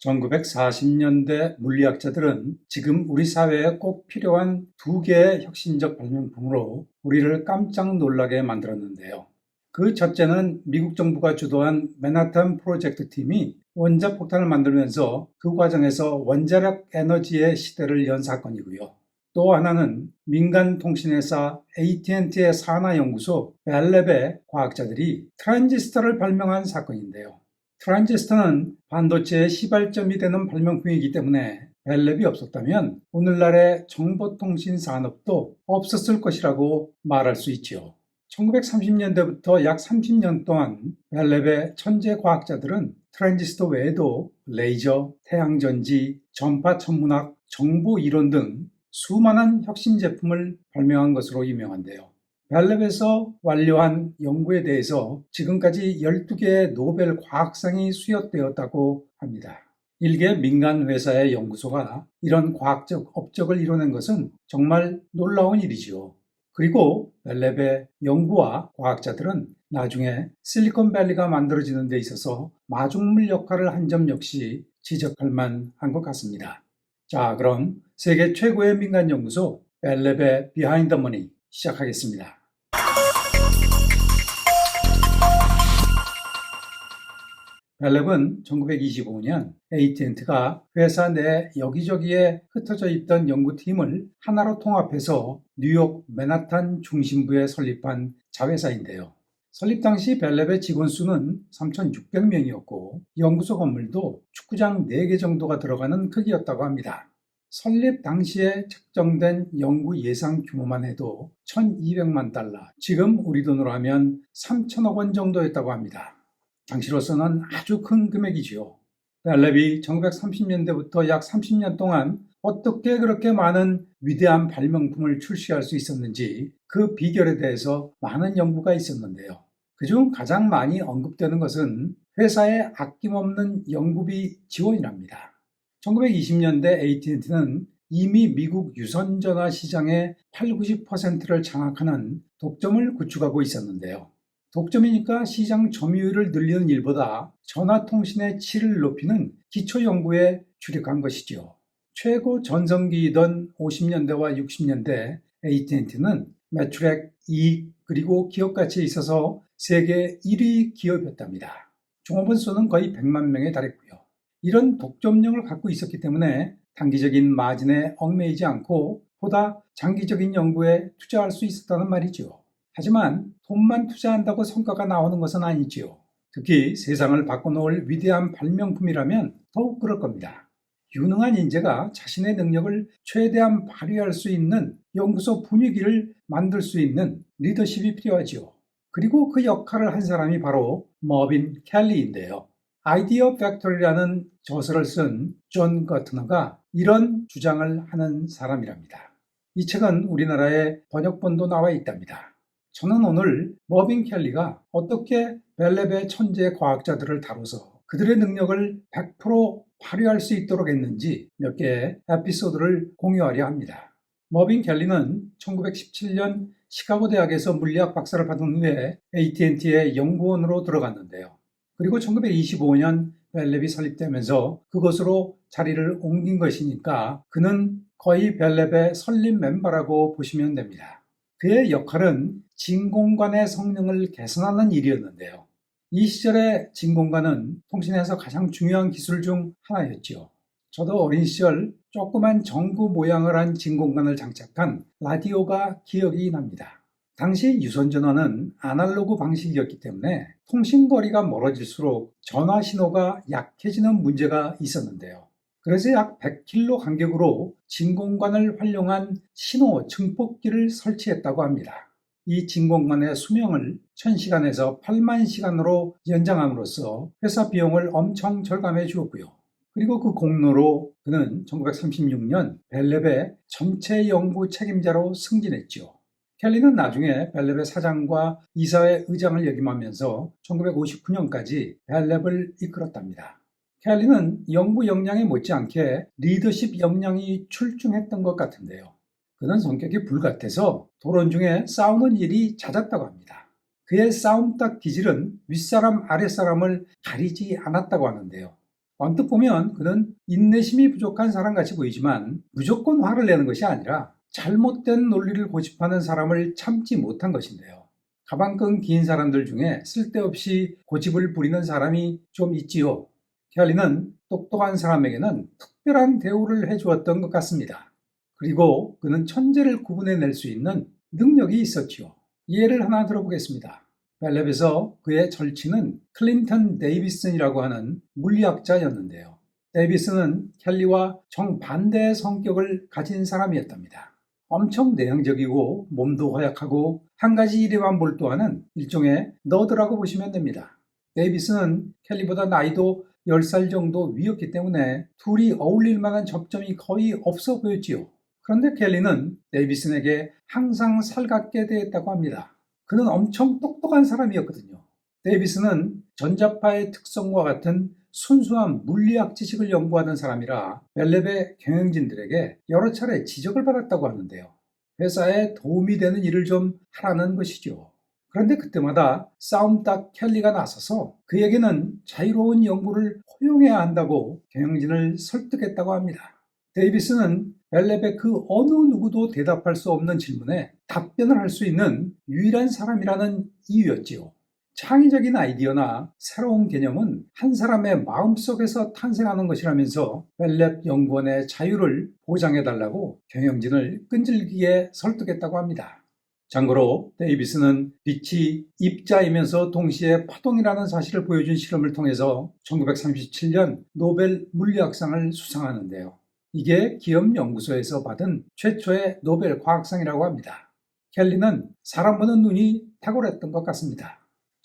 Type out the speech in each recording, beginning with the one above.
1940년대 물리학자들은 지금 우리 사회에 꼭 필요한 두 개의 혁신적 발명품으로 우리를 깜짝 놀라게 만들었는데요. 그 첫째는 미국 정부가 주도한 맨하탄 프로젝트 팀이 원자폭탄을 만들면서 그 과정에서 원자력 에너지의 시대를 연 사건이고요. 또 하나는 민간 통신회사 AT&T의 산하연구소 벨랩의 과학자들이 트랜지스터를 발명한 사건인데요. 트랜지스터는 반도체의 시발점이 되는 발명품이기 때문에 벨랩이 없었다면 오늘날의 정보통신 산업도 없었을 것이라고 말할 수 있지요. 1930년대부터 약 30년 동안 벨랩의 천재 과학자들은 트랜지스터 외에도 레이저, 태양전지, 전파천문학, 정보이론 등 수많은 혁신 제품을 발명한 것으로 유명한데요. 벨랩에서 완료한 연구에 대해서 지금까지 12개의 노벨 과학상이 수여되었다고 합니다. 일개 민간 회사의 연구소가 이런 과학적 업적을 이뤄낸 것은 정말 놀라운 일이지요. 그리고 벨랩의 연구와 과학자들은 나중에 실리콘밸리가 만들어지는 데 있어서 마중물 역할을 한 점 역시 지적할 만한 것 같습니다. 자, 그럼 세계 최고의 민간 연구소 벨랩의 비하인드 머니 시작하겠습니다. 벨랩은 1925년 AT&T가 회사 내 여기저기에 흩어져 있던 연구팀을 하나로 통합해서 뉴욕 맨하탄 중심부에 설립한 자회사인데요. 설립 당시 벨랩의 직원 수는 3,600명이었고 연구소 건물도 축구장 4개 정도가 들어가는 크기였다고 합니다. 설립 당시에 책정된 연구 예상 규모만 해도 1,200만 달러, 지금 우리 돈으로 하면 3천억 원 정도였다고 합니다. 당시로서는 아주 큰 금액이지요. 벨랩이 1930년대부터 약 30년 동안 어떻게 그렇게 많은 위대한 발명품을 출시할 수 있었는지 그 비결에 대해서 많은 연구가 있었는데요. 그중 가장 많이 언급되는 것은 회사의 아낌없는 연구비 지원이랍니다. 1920년대 AT&T는 이미 미국 유선전화 시장의 80~90%를 장악하는 독점을 구축하고 있었는데요. 독점이니까 시장 점유율을 늘리는 일보다 전화통신의 질을 높이는 기초연구에 주력한 것이지요. 최고 전성기이던 50년대와 60년대 AT&T는 매출액, 이익, 그리고 기업가치에 있어서 세계 1위 기업이었답니다. 종업원 수는 거의 100만 명에 달했고요. 이런 독점력을 갖고 있었기 때문에 단기적인 마진에 얽매이지 않고 보다 장기적인 연구에 투자할 수 있었다는 말이죠. 하지만 돈만 투자한다고 성과가 나오는 것은 아니지요. 특히 세상을 바꿔놓을 위대한 발명품이라면 더욱 그럴 겁니다. 유능한 인재가 자신의 능력을 최대한 발휘할 수 있는 연구소 분위기를 만들 수 있는 리더십이 필요하지요. 그리고 그 역할을 한 사람이 바로 머빈 켈리인데요. 아이디어 팩토리라는 저서를 쓴 존 거트너가 이런 주장을 하는 사람이랍니다. 이 책은 우리나라에 번역본도 나와 있답니다. 저는 오늘 머빈 켈리가 어떻게 벨랩의 천재 과학자들을 다뤄서 그들의 능력을 100% 발휘할 수 있도록 했는지 몇 개의 에피소드를 공유하려 합니다. 머빈 켈리는 1917년 시카고 대학에서 물리학 박사를 받은 후에 AT&T의 연구원으로 들어갔는데요. 그리고 1925년 벨랩이 설립되면서 그곳으로 자리를 옮긴 것이니까 그는 거의 벨랩의 설립 멤버라고 보시면 됩니다. 그의 역할은 진공관의 성능을 개선하는 일이었는데요. 이 시절의 진공관은 통신에서 가장 중요한 기술 중 하나였죠. 저도 어린 시절 조그만 전구 모양을 한 진공관을 장착한 라디오가 기억이 납니다. 당시 유선전화는 아날로그 방식이었기 때문에 통신거리가 멀어질수록 전화 신호가 약해지는 문제가 있었는데요. 그래서 약 100km 간격으로 진공관을 활용한 신호 증폭기를 설치했다고 합니다. 이 진공관의 수명을 1000시간에서 8만 시간으로 연장함으로써 회사 비용을 엄청 절감해 주었고요. 그리고 그 공로로 그는 1936년 벨랩의 전체 연구 책임자로 승진했죠. 켈리는 나중에 벨랩의 사장과 이사회 의장을 역임하면서 1959년까지 벨랩을 이끌었답니다. 켈리는 연구 역량에 못지않게 리더십 역량이 출중했던 것 같은데요. 그는 성격이 불같아서 토론 중에 싸우는 일이 잦았다고 합니다. 그의 싸움딱 기질은 윗사람 아랫사람을 가리지 않았다고 하는데요. 언뜻 보면 그는 인내심이 부족한 사람같이 보이지만 무조건 화를 내는 것이 아니라 잘못된 논리를 고집하는 사람을 참지 못한 것인데요. 가방끈 긴 사람들 중에 쓸데없이 고집을 부리는 사람이 좀 있지요. 켈리는 똑똑한 사람에게는 특별한 대우를 해주었던 것 같습니다. 그리고 그는 천재를 구분해낼 수 있는 능력이 있었지요. 예를 하나 들어보겠습니다. 벨랩에서 그의 절친은 클린턴 데이비슨이라고 하는 물리학자였는데요. 데이비슨은 켈리와 정반대의 성격을 가진 사람이었답니다. 엄청 내향적이고 몸도 허약하고 한 가지 일에만 몰두하는 일종의 너드라고 보시면 됩니다. 데이비슨은 켈리보다 나이도 10살 정도 위였기 때문에 둘이 어울릴 만한 접점이 거의 없어 보였지요. 그런데 켈리는 데이비슨에게 항상 살갑게 대했다고 합니다. 그는 엄청 똑똑한 사람이었거든요. 데이비슨은 전자파의 특성과 같은 순수한 물리학 지식을 연구하는 사람이라 벨랩의 경영진들에게 여러 차례 지적을 받았다고 하는데요. 회사에 도움이 되는 일을 좀 하라는 것이죠. 그런데 그때마다 싸움닭 켈리가 나서서 그에게는 자유로운 연구를 허용해야 한다고 경영진을 설득했다고 합니다. 데이비스는 벨랩의 그 어느 누구도 대답할 수 없는 질문에 답변을 할 수 있는 유일한 사람이라는 이유였지요. 창의적인 아이디어나 새로운 개념은 한 사람의 마음속에서 탄생하는 것이라면서 벨랩 연구원의 자유를 보장해달라고 경영진을 끈질기게 설득했다고 합니다. 참고로 데이비스는 빛이 입자이면서 동시에 파동이라는 사실을 보여준 실험을 통해서 1937년 노벨 물리학상을 수상하는데요. 이게 기업 연구소에서 받은 최초의 노벨 과학상이라고 합니다. 켈리는 사람 보는 눈이 탁월했던 것 같습니다.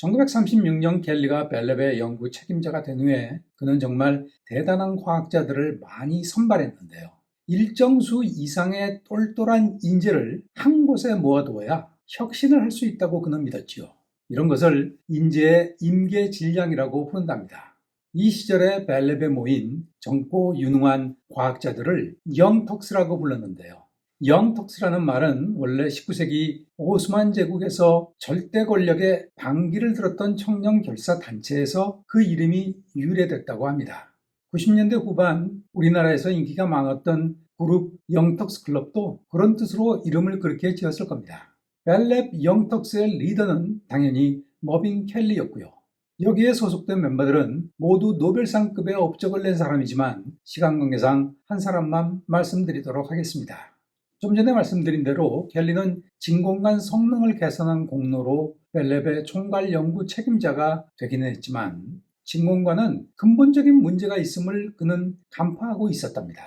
1936년 켈리가 벨랩의 연구 책임자가 된 후에 그는 정말 대단한 과학자들을 많이 선발했는데요. 일정 수 이상의 똘똘한 인재를 한 곳에 모아두어야 혁신을 할 수 있다고 그는 믿었지요. 이런 것을 인재의 임계질량이라고 부른답니다. 이 시절에 벨랩에 모인 젊고 유능한 과학자들을 영턱스라고 불렀는데요. 영턱스라는 말은 원래 19세기 오스만 제국에서 절대 권력의 반기를 들었던 청년 결사 단체에서 그 이름이 유래됐다고 합니다. 90년대 후반 우리나라에서 인기가 많았던 그룹 영턱스 클럽도 그런 뜻으로 이름을 그렇게 지었을 겁니다. 벨랩 영턱스의 리더는 당연히 머빈 켈리였고요. 여기에 소속된 멤버들은 모두 노벨상급의 업적을 낸 사람이지만 시간 관계상 한 사람만 말씀드리도록 하겠습니다. 좀 전에 말씀드린 대로 켈리는 진공관 성능을 개선한 공로로 벨랩의 총괄 연구 책임자가 되기는 했지만 진공관은 근본적인 문제가 있음을 그는 간파하고 있었답니다.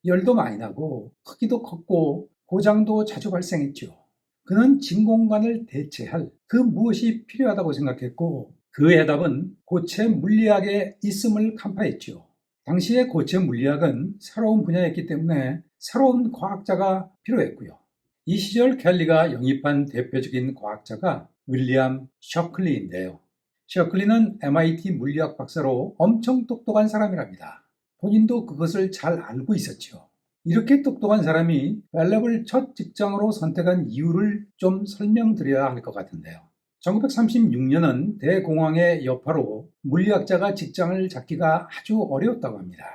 열도 많이 나고 크기도 컸고 고장도 자주 발생했죠. 그는 진공관을 대체할 그 무엇이 필요하다고 생각했고 그 해답은 고체 물리학에 있음을 간파했죠. 당시의 고체 물리학은 새로운 분야였기 때문에 새로운 과학자가 필요했고요. 이 시절 켈리가 영입한 대표적인 과학자가 윌리엄 셔클리인데요. 셔클리는 MIT 물리학 박사로 엄청 똑똑한 사람이랍니다. 본인도 그것을 잘 알고 있었죠. 이렇게 똑똑한 사람이 벨랩을 첫 직장으로 선택한 이유를 좀 설명드려야 할 것 같은데요. 1936년은 대공황의 여파로 물리학자가 직장을 잡기가 아주 어려웠다고 합니다.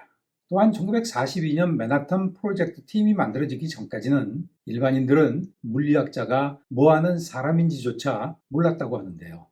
또한 1942년 맨하탄 프로젝트 팀이 만들어지기 전까지는 일반인들은 물리학자가 뭐하는 사람인지조차 몰랐다고 하는데요.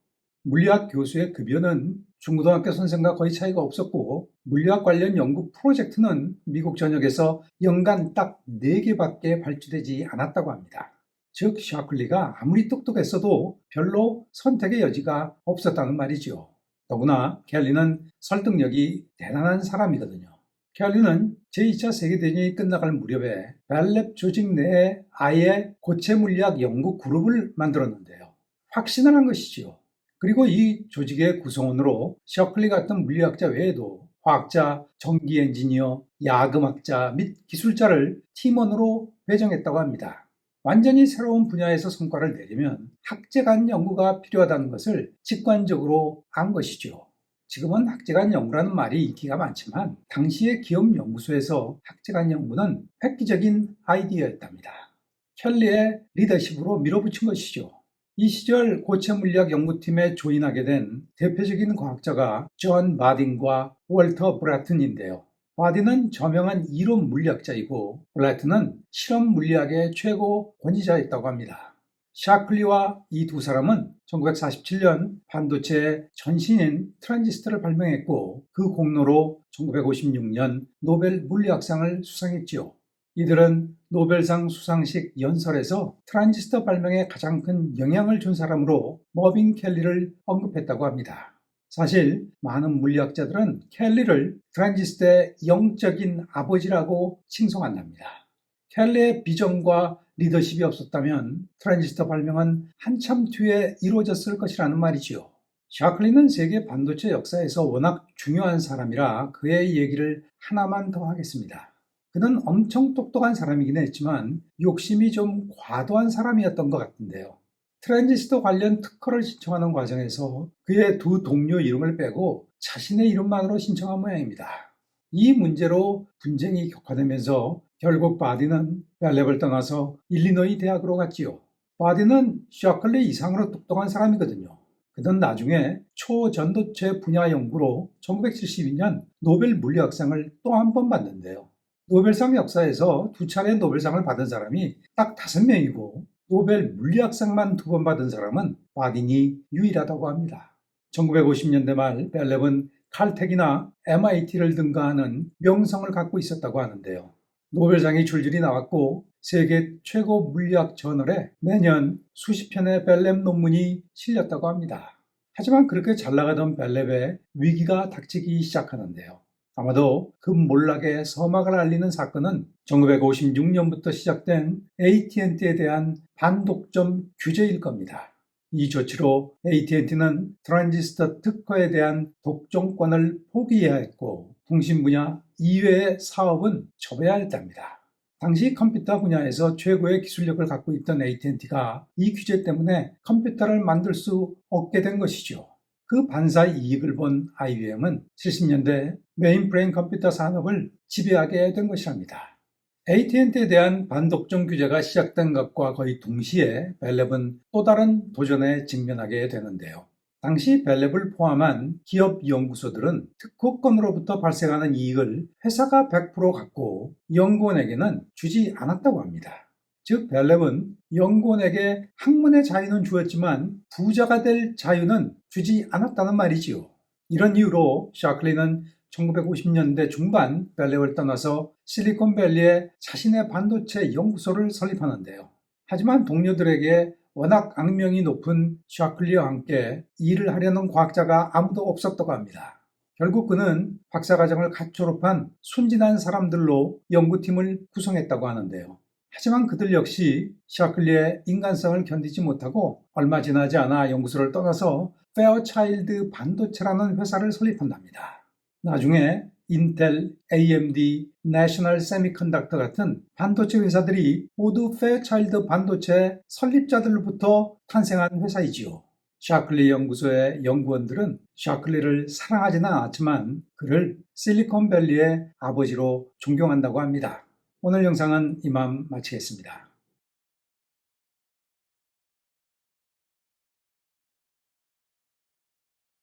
물리학 교수의 급여는 중고등학교 선생과 거의 차이가 없었고 물리학 관련 연구 프로젝트는 미국 전역에서 연간 딱 4개밖에 발주되지 않았다고 합니다. 즉 샤클리가 아무리 똑똑했어도 별로 선택의 여지가 없었다는 말이죠. 더구나 켈리는 설득력이 대단한 사람이거든요. 켈리는 제2차 세계대전이 끝나갈 무렵에 벨랩 조직 내에 아예 고체 물리학 연구 그룹을 만들었는데요. 확신을 한 것이지요. 그리고 이 조직의 구성원으로 셔클리 같은 물리학자 외에도 화학자, 전기 엔지니어, 야금학자 및 기술자를 팀원으로 배정했다고 합니다. 완전히 새로운 분야에서 성과를 내려면 학제간 연구가 필요하다는 것을 직관적으로 안 것이죠. 지금은 학제간 연구라는 말이 인기가 많지만 당시의 기업 연구소에서 학제간 연구는 획기적인 아이디어였답니다. 켈리의 리더십으로 밀어붙인 것이죠. 이 시절 고체 물리학 연구팀에 조인하게 된 대표적인 과학자가 존 바딘과 월터 브래튼인데요. 바딘은 저명한 이론 물리학자이고 브래튼은 실험 물리학의 최고 권위자였다고 합니다. 샤클리와 이 두 사람은 1947년 반도체의 전신인 트랜지스터를 발명했고 그 공로로 1956년 노벨 물리학상을 수상했지요. 이들은 노벨상 수상식 연설에서 트랜지스터 발명에 가장 큰 영향을 준 사람으로 머빈 켈리를 언급했다고 합니다. 사실 많은 물리학자들은 켈리를 트랜지스터의 영적인 아버지라고 칭송한답니다. 켈리의 비전과 리더십이 없었다면 트랜지스터 발명은 한참 뒤에 이루어졌을 것이라는 말이지요. 샤클리는 세계 반도체 역사에서 워낙 중요한 사람이라 그의 얘기를 하나만 더 하겠습니다. 그는 엄청 똑똑한 사람이긴 했지만 욕심이 좀 과도한 사람이었던 것 같은데요. 트랜지스터 관련 특허를 신청하는 과정에서 그의 두 동료 이름을 빼고 자신의 이름만으로 신청한 모양입니다. 이 문제로 분쟁이 격화되면서 결국 바딘은 벨랩을 떠나서 일리노이 대학으로 갔지요. 바딘은 샤클리 이상으로 똑똑한 사람이거든요. 그는 나중에 초전도체 분야 연구로 1972년 노벨 물리학상을 또 한 번 받는데요. 노벨상 역사에서 두 차례 노벨상을 받은 사람이 딱 5명이고 노벨 물리학상만 2번 받은 사람은 바딘이 유일하다고 합니다. 1950년대 말 벨랩은 칼텍이나 MIT를 등가하는 명성을 갖고 있었다고 하는데요. 노벨상이 줄줄이 나왔고 세계 최고 물리학 저널에 매년 수십 편의 벨랩 논문이 실렸다고 합니다. 하지만 그렇게 잘 나가던 벨랩에 위기가 닥치기 시작하는데요. 아마도 그 몰락의 서막을 알리는 사건은 1956년부터 시작된 AT&T에 대한 반독점 규제일 겁니다. 이 조치로 AT&T는 트랜지스터 특허에 대한 독점권을 포기해야 했고 통신 분야 이외의 사업은 접어야 했답니다. 당시 컴퓨터 분야에서 최고의 기술력을 갖고 있던 AT&T가 이 규제 때문에 컴퓨터를 만들 수 없게 된 것이죠. 그 반사 이익을 본 IBM은 70년대 메인프레임 컴퓨터 산업을 지배하게 된 것이랍니다. AT&T에 대한 반독점 규제가 시작된 것과 거의 동시에 벨랩은 또 다른 도전에 직면하게 되는데요. 당시 벨랩을 포함한 기업 연구소들은 특허권으로부터 발생하는 이익을 회사가 100% 갖고 연구원에게는 주지 않았다고 합니다. 즉 벨랩은 연구원에게 학문의 자유는 주었지만 부자가 될 자유는 주지 않았다는 말이지요. 이런 이유로 샤클리는 1950년대 중반 벨랩을 떠나서 실리콘밸리에 자신의 반도체 연구소를 설립하는데요. 하지만 동료들에게 워낙 악명이 높은 샤클리와 함께 일을 하려는 과학자가 아무도 없었다고 합니다. 결국 그는 박사과정을 갓 졸업한 순진한 사람들로 연구팀을 구성했다고 하는데요. 하지만 그들 역시 샤클리의 인간성을 견디지 못하고 얼마 지나지 않아 연구소를 떠나서 페어차일드 반도체라는 회사를 설립한답니다. 나중에 인텔, AMD, 내셔널 세미컨덕터 같은 반도체 회사들이 모두 페어차일드 반도체 설립자들로부터 탄생한 회사이지요. 샤클리 연구소의 연구원들은 샤클리를 사랑하지는 않았지만 그를 실리콘밸리의 아버지로 존경한다고 합니다. 오늘 영상은 이만 마치겠습니다.